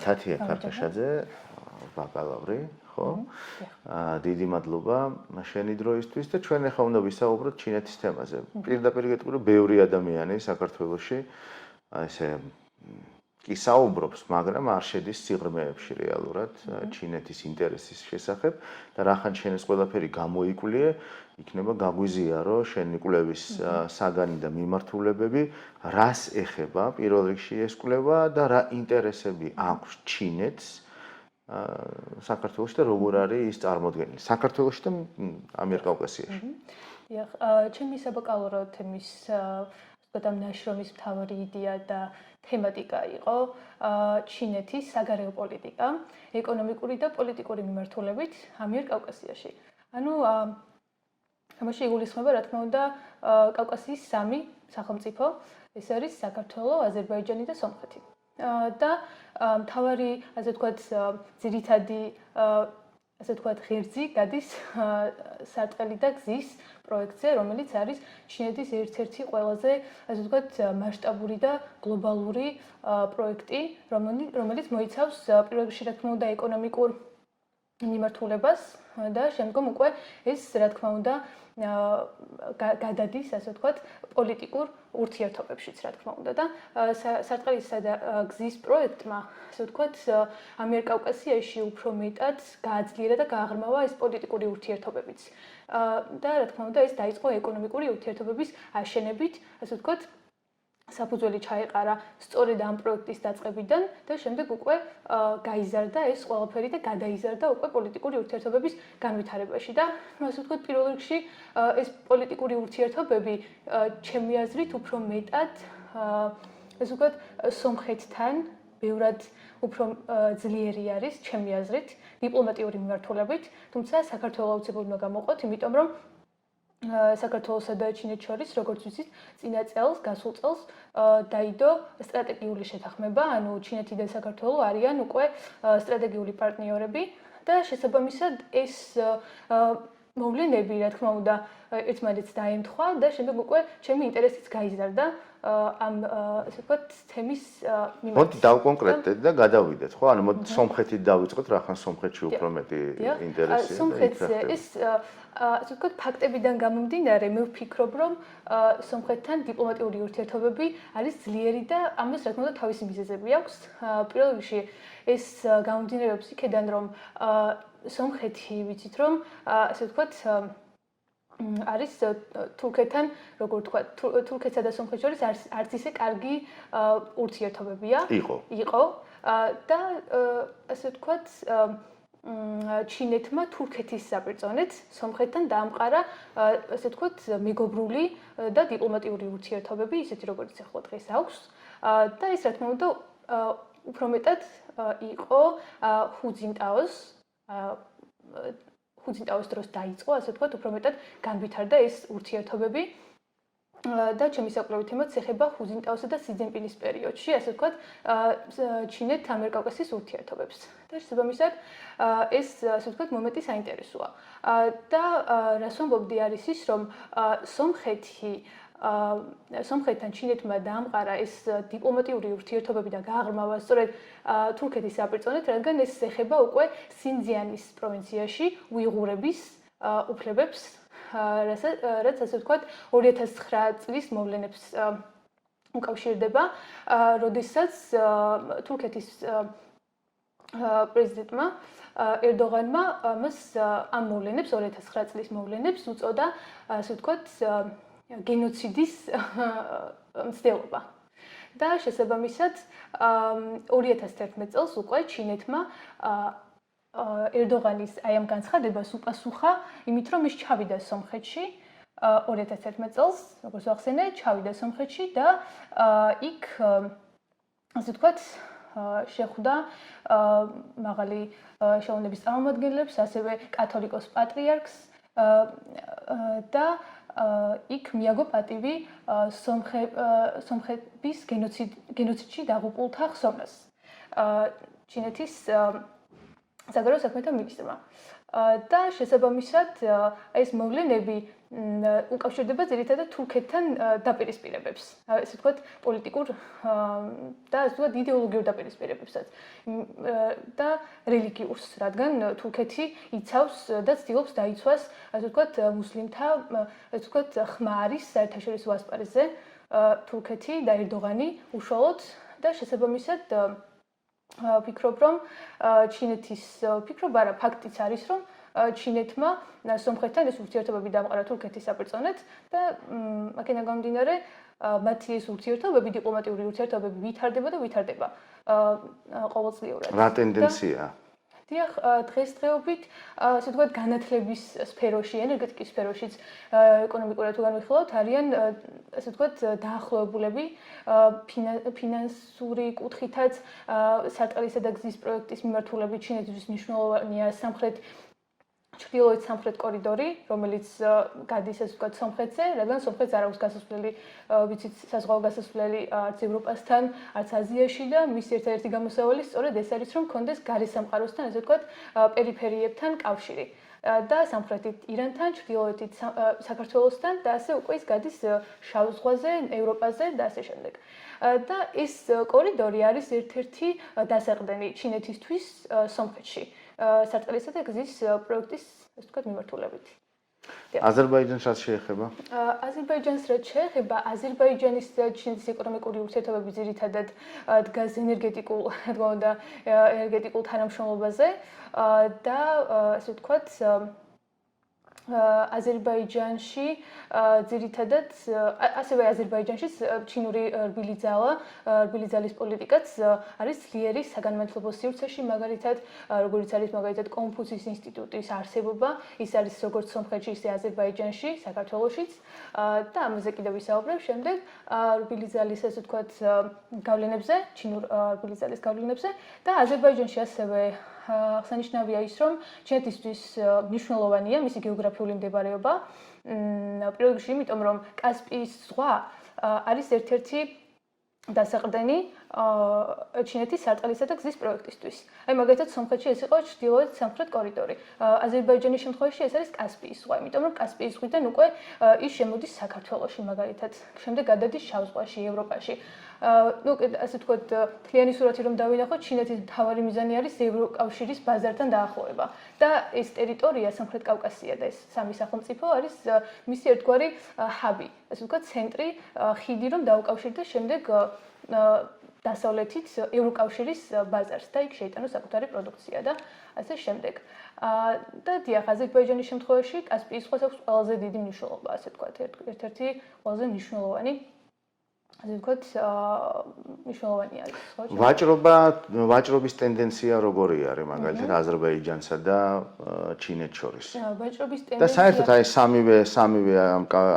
თათია ქარქაშაძე, ბაკალავრი, ხო? დიდი მადლობა შენი დროისთვის და ჩვენ ახლა უნდა ვისაუბროთ ჩინეთის თემაზე. პირდაპირ გეტყვი, რომ ბევრი ადამიანი საქართველოში ესე კი საუბრობს, მაგრამ არ შედის სიღრმეებში რეალურად ჩინეთის ინტერესის შესახებ და რახან შენ ეს ყველაფერი გამოიკვლიე, იქნება გაგვიზია, რომ შენი კვლევის საგანი და მიმართულებები რას ეხება პირველ რიგში ეს კვლევა და რა ინტერესები აქვს ჩინეთს საქართველოში და როგორ არის ის წარმოდგენილი საქართველოში და ამიერკავკასიაში. დიახ, ჩემი საბაკალავრო თემის ამ ნაშრომის მთავარი იდეა და თემატიკა იყო ჩინეთის საგარეო პოლიტიკა, ეკონომიკური და პოლიტიკური მიმართულებით ამიერკავკასიაში. ანუ ამაში იგულისხმება, რა თქმა უნდა, კავკასიის სამი სახელმწიფო, ეს არის საქართველო, აზერბაიჯანი და სომხეთი. და მთავარი, ასე ვთქვათ, ძირითადი ასე ვთქვათ, ღერძი გადის სარტყელი და გზის პროექტზე, რომელიც არის ჩინეთის ერთ-ერთი ყველაზე, ასე ვთქვათ, მასშტაბური და გლობალური პროექტი, რომელიც მოიცავს პირველ რიგში, რა თქმა უნდა, ეკონომიკურ მიმართულებას და შემდგომ უკვე ეს, რა თქმა უნდა, გადადის, ასე ვთქვათ, პოლიტიკურ ურთიერთობებშიც, რა თქმა უნდა და სარტყელისა და გზის პროექტმა, ასე ვთქვათ, ამიერკავკასიაში უფრო მეტად გააძლიერა და გააღრმავა ეს პოლიტიკური ურთიერთობებიც. და რა თქმა უნდა, ეს დაიწყო ეკონომიკური ურთიერთობების აშენებით, ასე ვთქვათ, საფუძველი ჩაეყარა სწორედ ამ პროექტის დაწყებიდან და შემდეგ უკვე გაიზარდა ეს ყველაფერი და გადაიზარდა უკვე პოლიტიკური ურთიერთობების განვითარებაში და ასე ვთქვათ, პირველ რიგში ეს პოლიტიკური ურთიერთობები ჩემი აზრით უფრო მეტად ასე ვთქვათ, სომხეთთან ბევრად უფრო ძლიერი არის ჩემი აზრით დიპლომატიური მიმართულებით, თუმცა საქართველოს აუცილებლად უნდა გამოყოთ, იმიტომ რომ საქართველოსა და ჩინეთს შორის, როგორც ვიცით, წინა წელს, გასულ წელს დაიდო სტრატეგიული შეთანხმება, ანუ ჩინეთი და საქართველო არიან უკვე სტრატეგიული პარტნიორები და შესაბამისად ეს მოვლენები, რა თქმა უნდა, ერთმანეთს დაემთხვა და შემდეგ უკვე ჩემი ინტერესიც გაიზარდა ამ ასე ვთქვათ, თემის მიმართ. მოდი დავკონკრეტდეთ და გადავიდეთ, ხო? ანუ მოდი სომხეთით დავიწყოთ, რახან სომხეთში უფრო მეტი ინტერესია. სომხეთზე ეს ასე ვთქვათ, ფაქტებიდან გამომდინარე, მე ვფიქრობ, რომ სომხეთთან დიპლომატიური ურთიერთობები არის ძლიერი და ამას რა თქმა უნდა თავისი მიზეზები აქვს. პირველ რიგში ეს გამომდინარეობს იქედან, რომ სომხეთი ვიცით, რომ ასე ვთქვათ, არის თურქეთთან, როგორ ვთქვა, თურქეთსა და სომხეთს შორის არც ისე კარგი ურთიერთობებია. იყო და ასე ვთქვათ, ჩინეთმა თურქეთის საბრძოლეთ სომხეთთან დაამყარა, ასე ვთქვათ, მეგობრული და დიპლომატიური ურთიერთობები, ისეთი როგორც ახლა დღეს აქვს. და ეს რა თქმა უნდა, უფრო მეტად იყო ხუძინტაოს დროს დაიწყო, ასე ვთქვათ, უფრო მეტად განვითარდა ეს ურთიერთობები და ჩემი საკვლევი თემაც ეხება ხუძინტაოსა და სი ძინპინის პერიოდში, ასე ვთქვათ, ჩინეთ-ამიერკავკასიის ურთიერთობებს. და შესაბამისად, ეს, ასე ვთქვათ, მომენტი საინტერესოა. და რას ვამბობდი არის ის, რომ სომხეთთან ჩინეთმა დაამყარა ეს დიპლომატიური ურთიერთობები და გააღრმავა სწორედ თურქეთის საბრძოლეთ, რადგან ეს ეხება უკვე სინძიანის პროვინციაში უიღურების უფლებებს, რაც ასე ვთქვათ, 2009 წლის მოვლენებს უკავშირდება, როდესაც თურქეთის პრეზიდენტმა ერდოღანმა ამას ამ მოვლენებს 2009 წლის მოვლენებს უწოდა, ასე ვთქვათ, გენოციდის მცდელობა. და შესაბამისად 2011 წელს უკვე ჩინეთმა ერდოღანის აი ამ განცხადებას უპასუხა იმით, რომ ის ჩავიდა სომხეთში 2011 წელს, როგორც ვახსენე, ჩავიდა სომხეთში და იქ ასე ვთქვათ, შეხვდა მაღალი შეულებების წარმომადგენლებს, ასევე კათოლიკოს პატრიარქს და იქ მიაგო პატივი სომხების გენოციდში დაღუპულთა ხსოვნას. ჩინეთის საგარეო საქმეთა მინისტრმა. და შესაბამისად ეს მოვლენები უკავშირდება ძირითადად თურქეთთან დაპირისპირებებს. ესე ვთქვათ, პოლიტიკურ და ასე ვთქვათ, იდეოლოგიურ დაპირისპირებებსაც და რელიგიურს, რადგან თურქეთი იცავს და ცდილობს დაიცვას, ასე ვთქვათ, მუსლიმთა, ასე ვთქვათ, ხმა არის საერთაშორისო ასპარეზზე თურქეთი და ერდოღანი უშუალოდ და შესაბამისად ვფიქრობ, რომ ჩინეთის ვფიქრობ არა, ფაქტიც არის, რომ ჩინეთმა სომხეთთან ეს ურთიერთობები დამყარა თურქეთის საპირწონეთ და აქედან გამომდინარე მათი ეს ურთიერთობები, დიპლომატიური ურთიერთობები ვითარდება და ვითარდება ყოველწლიურად. რა ტენდენციაა? დიახ, დღესდღეობით, ასე ვთქვათ, განათლების სფეროში, ენერგეტიკის სფეროშიც ეკონომიკურად თუ განვიხილავთ, არიან, ასე ვთქვათ, დაახლოებულები ფინანსური კუთხითაც, სარტყელისა და გზის პროექტის მიმართულებით ჩინეთისთვის მნიშვნელოვანია ჩრდილოეთ სამხრეთ კორიდორი, რომელიც გადის ასე ვთქვათ სომხეთზე, რადგან სომხეთს არ აქვს გასასვლელი, ვიცით, საზღვაო გასასვლელი არც ევროპასთან, არც აზიაში და მის ერთ-ერთი გამოსავალი სწორედ ეს არის, რომ კონდეს გარე სამყაროსთან, ასე ვთქვათ, პერიფერიებთან კავშირი. და სამხრეთით ირანთან, ჩრდილოეთით საქართველოსთან და ასე უკვე ის გადის შავ ზღვაზე, ევროპაზე და ასე შემდეგ. და ეს კორიდორი არის ერთ-ერთი დასაყრდენი ჩინეთისთვის სომხეთში. სარტყელისა და გზის პროექტის, ასე ვთქვათ, მიმართულებით. აზერბაიჯანს რაც შეეხება? აზერბაიჯანს რაც შეეხება, აზერბაიჯანის და ჩინეთის ეკონომიკური ურთიერთობები ძირითადად დგას ენერგეტიკულ თანამშრომლობაზე და ასე ვთქვათ, აზერბაიჯანში ძირითადად ასევე აზერბაიჯანში ჩინური რბილი ძალის პოლიტიკაც არის ძლიერი საგანმანათლებლო სივრცეში, მაგალითად, როგორც არის მაგალითად კონფუცის ინსტიტუტის არსებობა, ის არის როგორც სომხეთში, ისე აზერბაიჯანში, საქართველოშიც და ამაზე კიდევ ვისაუბრებ შემდეგ რბილი ძალის, ასე ვთქვათ, გავლენებზე, ჩინურ რბილი ძალის გავლენებზე და აზერბაიჯანში ასევე აღსანიშნავია ის, რომ ჩინეთისთვის მნიშვნელოვანია მისი გეოგრაფიული მდებარეობა. პირველ რიგში, იმიტომ რომ კასპიის ზღვა არის ერთ-ერთი დასაყრდენი ჩინეთის სარტყელისა და გზის პროექტისთვის. აი მაგალითად სომხეთში ეს იყო ჩრდილოეთ სამხრეთ კორიდორი. აზერბაიჯანის შემთხვევაში ეს არის კასპიის ზღვა, იმიტომ რომ კასპიის ზღვიდან უკვე ის შემოდის საქართველოში მაგალითად. შემდეგ გადადის შავ ზღვაში, ევროპაში. ну, ასე ვთქვათ, მთლიანი სურათი რომ დავინახოთ, ჩინეთის მთავარი მიზანი არის ევროკავშირის ბაზართან დაახლოება. და ეს ტერიტორია, სამხრეთ კავკასია და ეს სამი სახელმწიფო არის მისი ერთგვარი ჰაბი, ასე ვთქვათ, ცენტრი, ხიდი რომ დაუკავშირდეს შემდეგ დასავლეთით ევროკავშირის ბაზარს და იქ შეიტანოს საკუთარი პროდუქცია და ასე შემდეგ. და დიახ, აზერბაიჯანის შემთხვევაში კასპიის ზღვას აქვს ყველაზე დიდი მნიშვნელობა, ასე ვთქვათ, ერთ-ერთი ყველაზე მნიშვნელოვანი ასე ვთქვათ, მნიშვნელოვანი არის. ვაჭრობის ტენდენცია როგორი არის მაგალითად აზერბაიჯანსა და ჩინეთს შორის? ვაჭრობის და ტენდენცია საერთოდ აი სამივე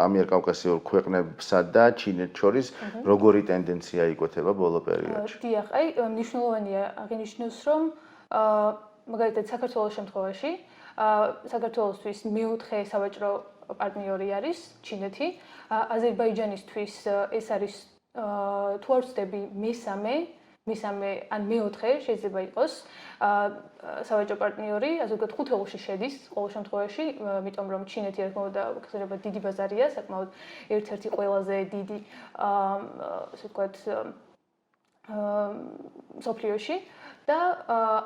ამიერკავკასიურ ქვეყნებსა და ჩინეთს შორის როგორი ტენდენცია იკვეთება ბოლო პერიოდში? დიახ, აი მნიშვნელოვანია აღინიშნოს, რომ მაგალითად საქართველოს შემთხვევაში საქართველოსთვის მეოთხე სავაჭრო პარტნიორი არის ჩინეთი. აზერბაიჯანისთვის ეს არის თუ არ ვცდები მესამე ან მეოთხე შეიძლება იყოს სავაჭრო პარტნიორი, ასე ვთქვათ, ხუთეულში შედის ყოველ შემთხვევაში, იმიტომ რომ ჩინეთი რა თქმა უნდა ხდება დიდი ბაზარია, საკმაოდ ერთ-ერთი ყველაზე დიდი ასე ვთქვათ მსოფლიოში და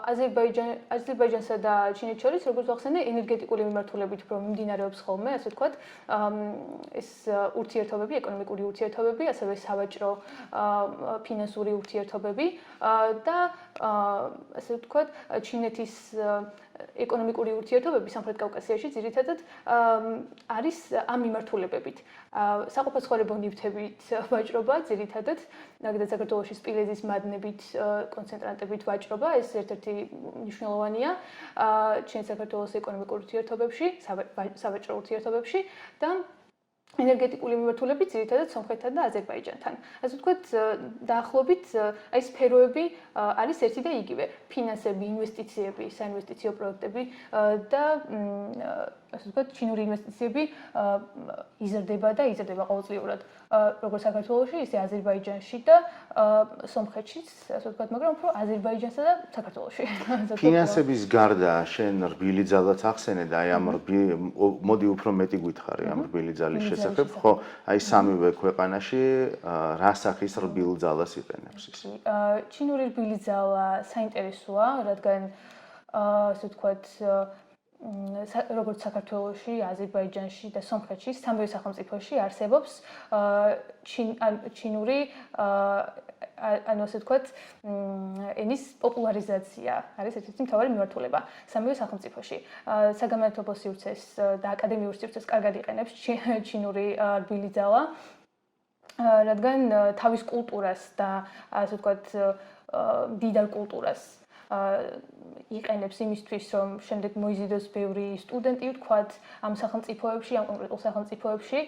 აზერბაიჯანსა და ჩინეთს შორის, როგორც ვახსენე, ენერგეტიკული მიმართულებით უფრო მიმდინარეობს ხოლმე, ასე ვთქვათ, ეს ურთიერთობები, ეკონომიკური ურთიერთობები, ასევე სავაჭრო ფინანსური ურთიერთობები და ასე ვთქვათ, ჩინეთის ეკონომიკური ურთიერთობები სამხრეთ კავკასიაში ძირითადად არის ამ მიმართულებებით. საყოფაცხოვრებო ნივთებით ვაჭრობა ძირითადად, მაგალითად საქართველოში სპილენძის მადნებით, კონცენტრატებით ვაჭრობა, ეს ერთ-ერთი მნიშვნელოვანია ჩინეთ-საქართველოს ეკონომიკურ ურთიერთობებში, სავაჭრო ურთიერთობებში და ენერგეტიკული მიმართულებით ძირითადად სომხეთთან და აზერბაიჯანთან. ასე ვთქვათ, დაახლოებით აი სფეროები არის ერთი და იგივე. ფინანსები, ინვესტიციები, საინვესტიციო პროექტები და ასე ვთქვათ, ჩინური ინვესტიციები იზრდება და იზრდება ყოველწლიურად. როგორც საქართველოში, ისე აზერბაიჯანში და სომხეთშიც, ასე ვთქვათ, მაგრამ უფრო აზერბაიჯანსა და საქართველოში. ფინანსების გარდა შენ რბილი ძალაც ახსენე და აი ამ მოდი უფრო მეტი გითხარი ამ რბილი ძალის შესახებ, ხო, აი სამივე ქვეყანაში რა სახის რბილ ძალას იყენებს ის? ჩინური რბილი ძალა საინტერესოა, რადგან ასე ვთქვათ, როგორც საქართველოში, აზერბაიჯანში და სომხეთში, სამივე სახელმწიფოში არსებობს ჩინური ანუ ასე ვთქვათ, ენის პოპულარიზაცია არის ერთ-ერთი მთავარი მიმართულება სამივე სახელმწიფოში. საგამართლობო სივრცეს და აკადემიურ სივრცეს კარგად იყენებს ჩინური რბილი ძალა, რადგან თავის კულტურას და ასე ვთქვათ, მდიდარ კულტურას იყენებს იმისთვის, რომ შემდეგ მოიზიდოს ბევრი სტუდენტი, ვთქვათ, ამ სახელმწიფოებში, ამ კონკრეტულ სახელმწიფოებში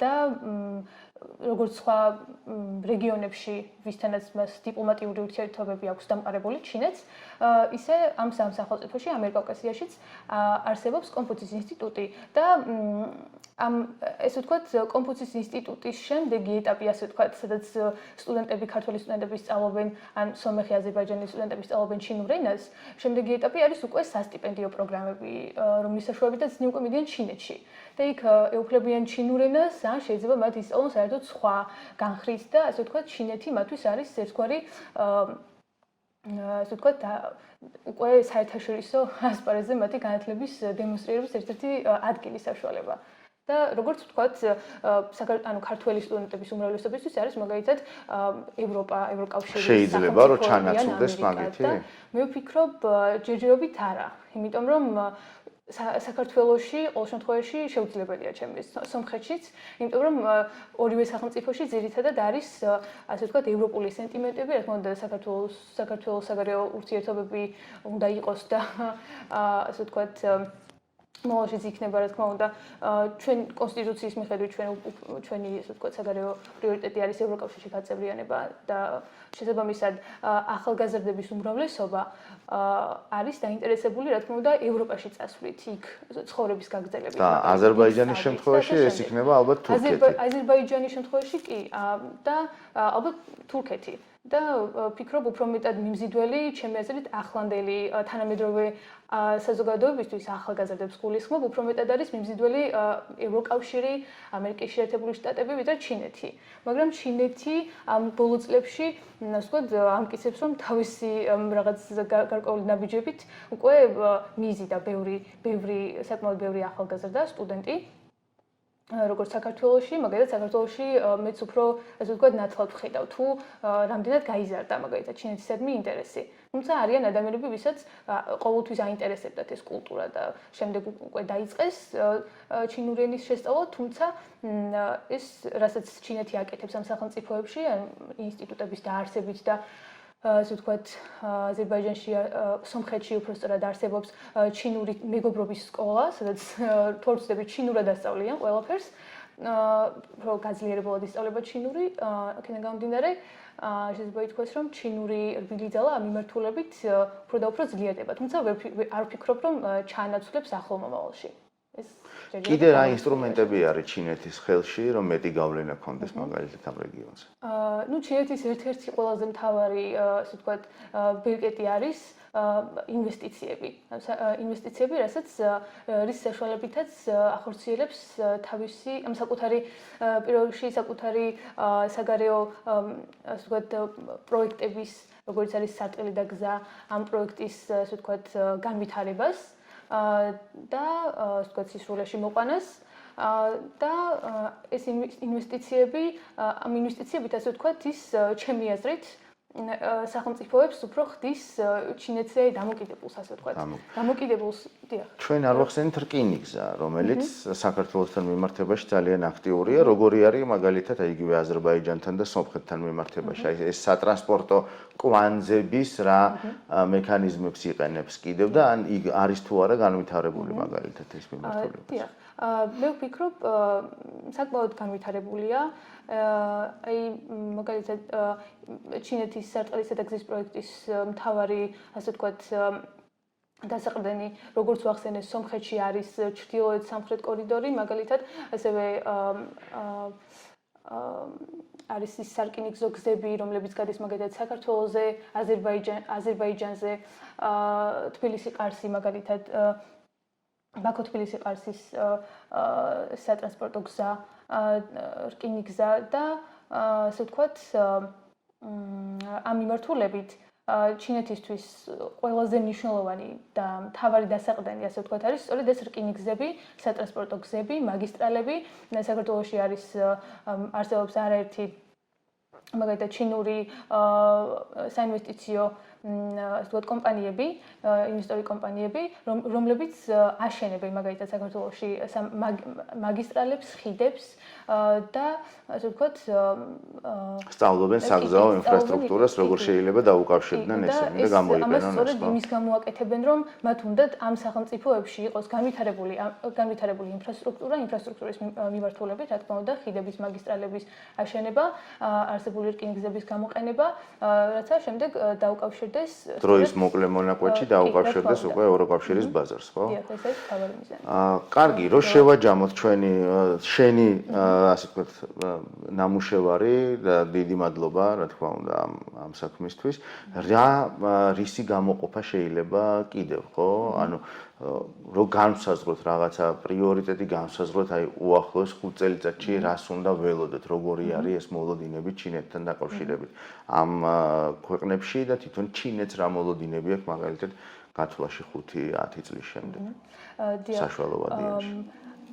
და როგორც სხვა რეგიონებში, ვისთანაც მას დიპლომატიური ურთიერთობები აქვს დამყარებული ჩინეთს, ისე ამ სამ სახელმწიფოში, ამიერკავკასიაშიც არსებობს კონფუცის ინსტიტუტი და ესე ვთქვათ, კონფუცის ინსტიტუტის შემდეგი ეტაპი, ასე ვთქვათ, სადაც სტუდენტები, ქართველი სტუდენტები სწავლობენ, ან სომეხი, აზერბაიჯანის სტუდენტები სწავლობენ ჩინურ ენას, შემდეგი ეტაპი არის უკვე სასტიპენდიო პროგრამები, რომლის საშუალებითაც ისინი უკვე მიდიან ჩინეთში. და იქ ეუფლებიან ჩინურ ენას, ან შეიძლება მათ ისწავლონ საერთოდ სხვა განხრით და ასე ვთქვათ, ჩინეთი მათთვის არის ერთგვარი ასე ვთქვათ, უკვე საერთაშორისო ასპარეზზე მათი განათლების დემონსტრირების ერთ-ერთი ადგილი საშუალება. და როგორც ვთქვათ, ანუ ქართველი სტუდენტების უმრავლესობისთვის არის მაგალითად ევროპა, ევროკავშირი, შეიძლება რომ ჩანაცვლდეს მაგითი? მე ვფიქრობ, ჯერჯერობით არა, იმიტომ რომ საქართველოში ყოველ შემთხვევაში შეუძლებელია ჩემთვის სომხეთშიც, იმიტომ რომ ორივე სახელმწიფოში ძირითადად არის ასე ვთქვათ ევროპული სენტიმენტები, რა თქმა უნდა საქართველოს საგარეო ურთიერთობები უნდა იყოს და ასე ვთქვათ მოვალშიც იქნება, რა თქმა უნდა, ჩვენ კონსტიტუციის მიხედვით ჩვენი ასე ვთქვათ საგარეო პრიორიტეტი არის ევროკავშირში გაწევრიანება და შესაბამისად ახალგაზრდების უმრავლესობა არის დაინტერესებული, რა თქმა უნდა, ევროპაში წასვლით, იქ ცხოვრების გაგრძელებით. და აზერბაიჯანის შემთხვევაში ეს იქნება ალბათ თურქეთი. აზერბაიჯანის შემთხვევაში კი და ალბათ თურქეთი. და ვფიქრობ, უფრო მეტად მიმზიდველი, ჩემი აზრით, ახლანდელი თანამედროვე საზოგადოებისთვის ახალგაზრდებს გულისხმობ, უფრო მეტად არის მიმზიდველი ევროკავშირი, ამერიკის შეერთებული შტატები, ვიდრე ჩინეთი. მაგრამ ჩინეთი ამ ბოლო წლებში, ასე ვთქვათ, ამტკიცებს, რომ თავისი რაღაც გარკვეული ნაბიჯებით უკვე მიიზიდა ბევრი საკმაოდ ბევრი ახალგაზრდა სტუდენტი. როგორც საქართველოში, მაგალითად საქართველოში მეც უფრო ასე ვთქვათ ნათლად ვხედავ თუ რამდენად გაიზარდა მაგალითად ჩინეთისადმი ინტერესი. თუმცა არიან ადამიანები, ვისაც ყოველთვის აინტერესებდათ ეს კულტურა და შემდეგ უკვე დაიწყეს ჩინური ენის შესწავლა, თუმცა ეს რასაც ჩინეთი აკეთებს ამ სახელმწიფოებში, ინსტიტუტების დაარსებით და ასე ვთქვათ, აზერბაიჯანში, სომხეთში უბრალოდ არსებობს ჩინური მეგობრობის სკოლა, სადაც თორცდები ჩინურად ასწავლიან ყველაფერს, რომ გაძლიერებულად ისწავლება ჩინური, აქედან გამომდინარე, შეიძლება ითქვას, რომ ჩინური რბილი ძალა ამ მიმართულებით უფრო და უფრო ძლიერდება, თუმცა არ ვფიქრობ, რომ ჩაანაცვლებს ახლო მომავალში. კიდე რა ინსტრუმენტები არის ჩინეთის ხელში, რომ მეტი გავლენა ქონდეს მაგალითად ამ რეგიონზე? ნუ ჩინეთის ერთ-ერთი ყველაზე მთავარი, ასე ვთქვათ, ბერკეტი არის ინვესტიციები. ინვესტიციები, რასაც რის საშუალებითაც ახორციელებს თავისი ამ საკუთარი პირველ რიგში საკუთარი საგარეო, ასე ვთქვათ, პროექტების, როგორც არის სარტყელი და გზა, ამ პროექტის, ასე ვთქვათ, განვითარებას. და ასე ვთქვათ სისრულეში მოყვანას და ეს ინვესტიციები ამ ინვესტიციებით ასე ვთქვათ ის ჩემი აზრით სახელმწიფოებს უფრო ხდის ჩინეთზე დამოკიდებულს ასე ვთქვათ დამოკიდებულს დიახ ჩვენ არ ვახსენით რკინიგზა რომელიც საქართველოსთან მიმართებაში ძალიან აქტიურია როგორი არის მაგალითად იგივე აზერბაიჯანთან და სომხეთთან მიმართებაში აი ეს სატრანსპორტო კვანძების რა მექანიზმებს იყენებს კიდევ და ან იქ არის თუ არა განვითარებული მაგალითად ეს მიმართულება. დიახ. მე ვფიქრობ, საკმაოდ განვითარებულია. აი მაგალითად ჩინეთის სარტყელისა და გზის პროექტის მთავარი, ასე ვთქვათ, დასაყრდენი, როგორც ვახსენეს, სომხეთში არის ჩრდილოეთ-სამხრეთ კორიდორი, მაგალითად, ასევე არის ის სარკინიგზო გზები, რომლებიც გადის მაგალითად საქართველოზე, აზერბაიჯანზე, თბილისი-ყარსი, მაგალითად ბაქო-თბილისი-ყარსის სატრანსპორტო გზა, რკინიგზა და ასე ვთქვათ, ამ მიმართულებით ჩინეთისთვის ყველაზე მნიშვნელოვანი და მთავარი დასაყრდენი, ასე ვთქვათ, არის სწორედ ეს რკინიგზები, სატრანსპორტო გზები, მაგისტრალები. საქართველოში არსებობს არაერთი მაგალითად ჩინური საინვესტიციო ასე ვთქვათ კომპანიები, ინვესტორი კომპანიები, რომლებიც აშენებენ მაგალითად საქართველოში მაგისტრალებს, ხიდებს და ასე ვთქვათ სწავლობენ საგზაო ინფრასტრუქტურას, როგორ შეიძლება დაუკავშირდნენ ესენი და გამოიყენონ ეს. ამას სწორედ იმის გამო აკეთებენ, რომ მათ უნდათ ამ სახელმწიფოებში იყოს განვითარებული ინფრასტრუქტურის მიმართულებით, რა თქმა უნდა, ხიდების, მაგისტრალების აშენება, არსებული რკინიგზების გამოყენება, რათა შემდეგ დაუკავშირდეს დროის მოკლე მონაკვეთში დაუკავშირდეს უკვე ევროკავშირის ბაზარს, ხო? დიახ, ეს არის თავარი მიზანი. კარგი, რო შევაჯამოთ შენი ასე ვთქვათ ნამუშევარი და დიდი მადლობა, რა თქმა უნდა, ამ საქმისთვის. რისი გამოყოფა შეიძლება კიდევ, ხო? ანუ რო განვსაზღვროთ რაღაცა პრიორიტეტი განვსაზღვროთ, აი უახლოეს 5 წელიწადში რას უნდა ველოდეთ, როგორი არის ეს მოლოდინები ჩინეთთან დაკავშირებით. ამ ქვეყნებში და თვითონ ჩინეთს რა მოლოდინები აქვს მაგალითად გათვლაში 5-10 წლის შემდეგ. საშუალო ვადიაში.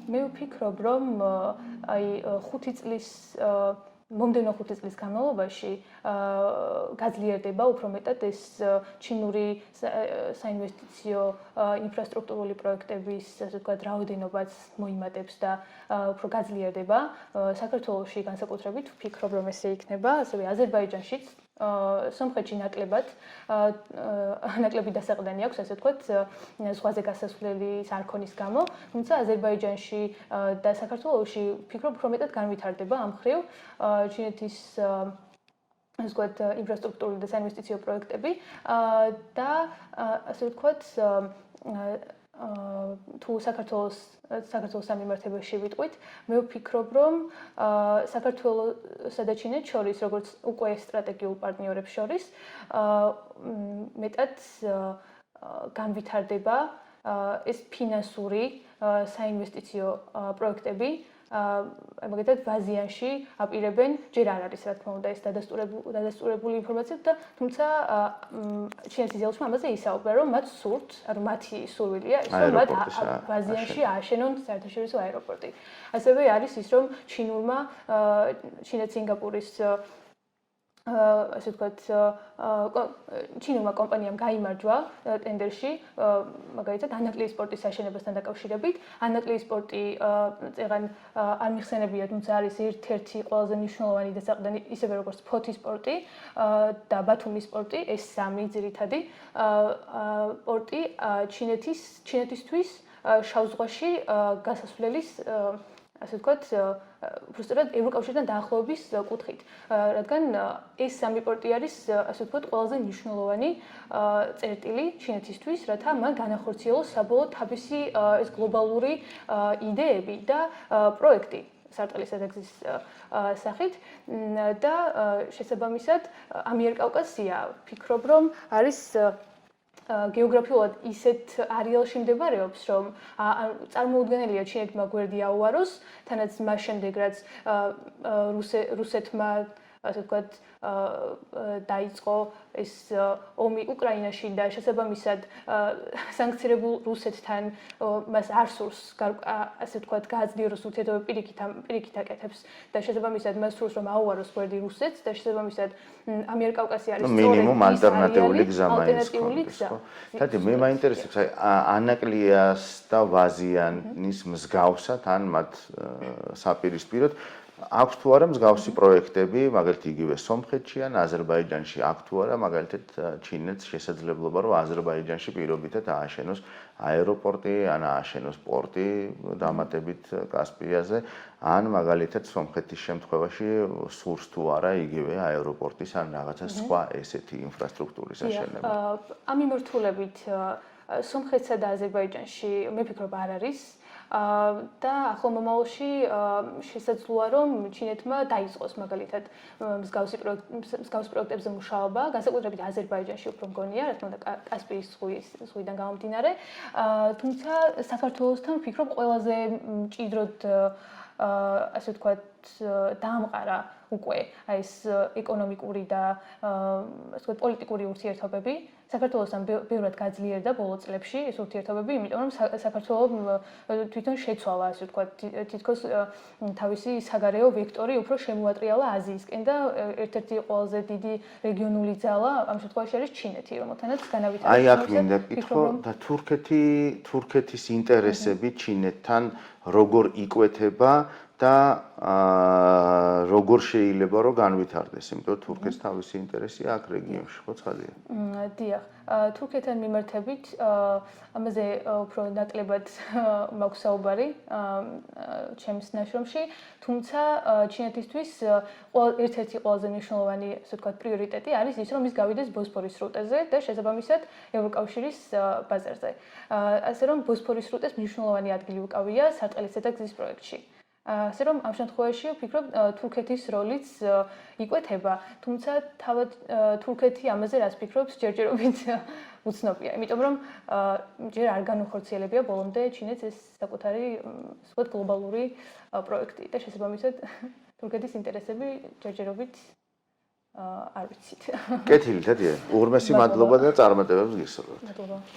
მე ვფიქრობ, რომ აი 5 წლის მომდევნო 5 წლის განმავლობაში გაძლიერდება უფრო მეტად ეს ჩინური საინვესტიციო ინფრასტრუქტურული პროექტების, ასე ვთქვათ, რაოდენობაც მოიმატებს და უფრო გაძლიერდება. საქართველოში განსაკუთრებით ვფიქრობ, რომ ესე იქნება, ასევე აზერბაიჯანშიც, სომხეთში ნაკლები დასაყრდენი აქვს, ასე ვთქვათ, ზღვაზე გასასვლელის არქონის გამო, თუმცა აზერბაიჯანში და საქართველოში ვფიქრობ, უფრო მეტად განვითარდება ამ მხრივ ჩინეთის ასე ვთქვათ, ინფრასტრუქტურული და საინვესტიციო პროექტები და ასე ვთქვათ, თუ საქართველოს სამიმართებაში ვიტყვით, მე ვფიქრობ, რომ საქართველოსა და ჩინეთს შორის, როგორც უკვე სტრატეგიულ პარტნიორებს შორის, მეტად განვითარდება ეს ფინანსური საინვესტიციო პროექტები. მაგალითად ბაზიანში აპირებენ, ჯერ არ არის რა თქმა უნდა ეს დადასტურებული ინფორმაცია და თუმცა ჩინეთის ელჩმა ამაზე ისაუბრა, რომ მათ სურთ, ანუ მათი სურვილია ის, რომ მათ ბაზიანში ააშენონ საერთაშორისო აეროპორტი. ასევე არის ის, რომ ჩინეთ-სინგაპურის ასე ვთქვათ, ჩინურმა კომპანიამ გაიმარჯვა ტენდერში, მაგალითად, ანაკლიის პორტის აშენებასთან დაკავშირებით. ანაკლიის პორტი წეგან არ მიხსენებია, თუმცა არის ერთ-ერთი ყველაზე მნიშვნელოვანი დასაყრდენი, ისევე როგორც ფოთის პორტი და ბათუმის პორტი, ეს სამი ძირითადი პორტი ჩინეთისთვის შავ ზღვაში გასასვლელის ასე ვთქვათ, უბრალოდ ევროკავშირთან დაახლოების კუთხით, რადგან ეს სამი პორტი არის, ასე ვთქვათ, ყველაზე მნიშვნელოვანი წერტილი ჩინეთისთვის, რათა მან განახორციელოს საბოლოოდ თავისი ეს გლობალური იდეები და პროექტი სარტყელისა და გზის სახით და შესაბამისად ამიერკავკასია ვფიქრობ, რომ არის გეოგრაფიულად ისეთ არეალში მდებარეობს, რომ წარმოუდგენელია ჩინეთმა გვერდი აუაროს, თანაც მას შემდეგ რაც რუსეთმა ასე ვთქვათ დაიწყო ეს ომი უკრაინაში და შესაბამისად სანქცირებულ რუსეთთან მას არ სურს ასე ვთქვათ გააძლიეროს ურთიერთობები პირიქით აკეთებს და შესაბამისად მას სურს რომ აუაროს გვერდი რუსეთს და შესაბამისად ამიერკავკასია არის მინიმუმ ალტერნატიული გზა მაინც ხონდეს, ხო? თათი მე მაინტერესებს აი ანაკლიას და ვაზიანის მსგავსად ან მათ საპირისპიროდ აქვს თუ არა მსგავსი პროექტები, მაგალითად იგივე სომხეთში ან აზერბაიჯანში აქვს თუ არა, მაგალითად ჩინეთს შესაძლებლობა რომ აზერბაიჯანში პირობითად ააშენოს აეროპორტი, ან ააშენოს პორტი დამატებით კასპიაზე, ან მაგალითად სომხეთის შემთხვევაში სურს თუ არა იგივე აეროპორტის ან რაღაცა სხვა ესეთი ინფრასტრუქტურის აშენება. ამ მიმართულებით სომხეთსა და აზერბაიჯანში მე ვფიქრობ არ არის და ახალ მომავალში შესაძლოა რომ ჩინეთმა დაიწყოს მაგალითად მსგავს პროექტებზე მუშაობა, განსაკუთრებით აზერბაიჯანში უფრო მგონია, რა თქმა უნდა კასპიის ზღვიდან გამომდინარე, თუმცა საქართველოსთან ვფიქრობ ყველაზე მჭიდროდ ასე ვთქვათ დაამყარა უკვე აი ეს ეკონომიკური და ასე ვთქვათ პოლიტიკური ურთიერთობები. საქართველოსთან ბევრად გაძლიერდა ბოლო წლებში ეს ურთიერთობები, იმიტომ რომ საქართველოს თვითონ შეცვალა, ასე ვთქვათ, თითქოს თავისი საგარეო ვექტორი უფრო შემოატრიალა აზიისკენ და ერთ-ერთი ყველაზე დიდი რეგიონული ძალა ამ შემთხვევაში არის ჩინეთი, რომელთანაც განავითარებს. აი აქ მინდა კითხო და თურქეთის ინტერესები ჩინეთთან როგორ იკვეთება და როგორ შეიძლება რომ განვითარდეს, იმიტომ რომ თურქეთს თავისი ინტერესია აქ რეგიონში, ხო ცხადია? დიახ, თურქეთთან მიმართებით ამაზე უფრო ნაკლებად მაქვს საუბარი ჩემს ნაშრომში, თუმცა ჩინეთისთვის ერთ-ერთი ყველაზე მნიშვნელოვანი, ასე ვთქვათ, პრიორიტეტი არის ის, რომ ის გავიდეს ბოსფორის სრუტეზე და შესაბამისად ევროკავშირის ბაზარზე. ასე რომ ბოსფორის სრუტეს მნიშვნელოვანი ადგილი უკავია სარტყელისა და გზის პროექტში. ასე რომ ამ შემთხვევაში ვფიქრობ თურქეთის როლიც იკვეთება, თუმცა თავად თურქეთი ამაზე რას ფიქრობს, ჯერჯერობით უცნობია, იმიტომ რომ ჯერ არ განუხორციელებია ბოლომდე ჩინეთს ეს საკუთარი სხვა გლობალური პროექტი და შესაბამისად თურქეთის ინტერესები ჯერჯერობით არ ვიცით. კეთილი, დადია. უღრმესი მადლობა და წარმატებებს გისურვებთ. მადლობა.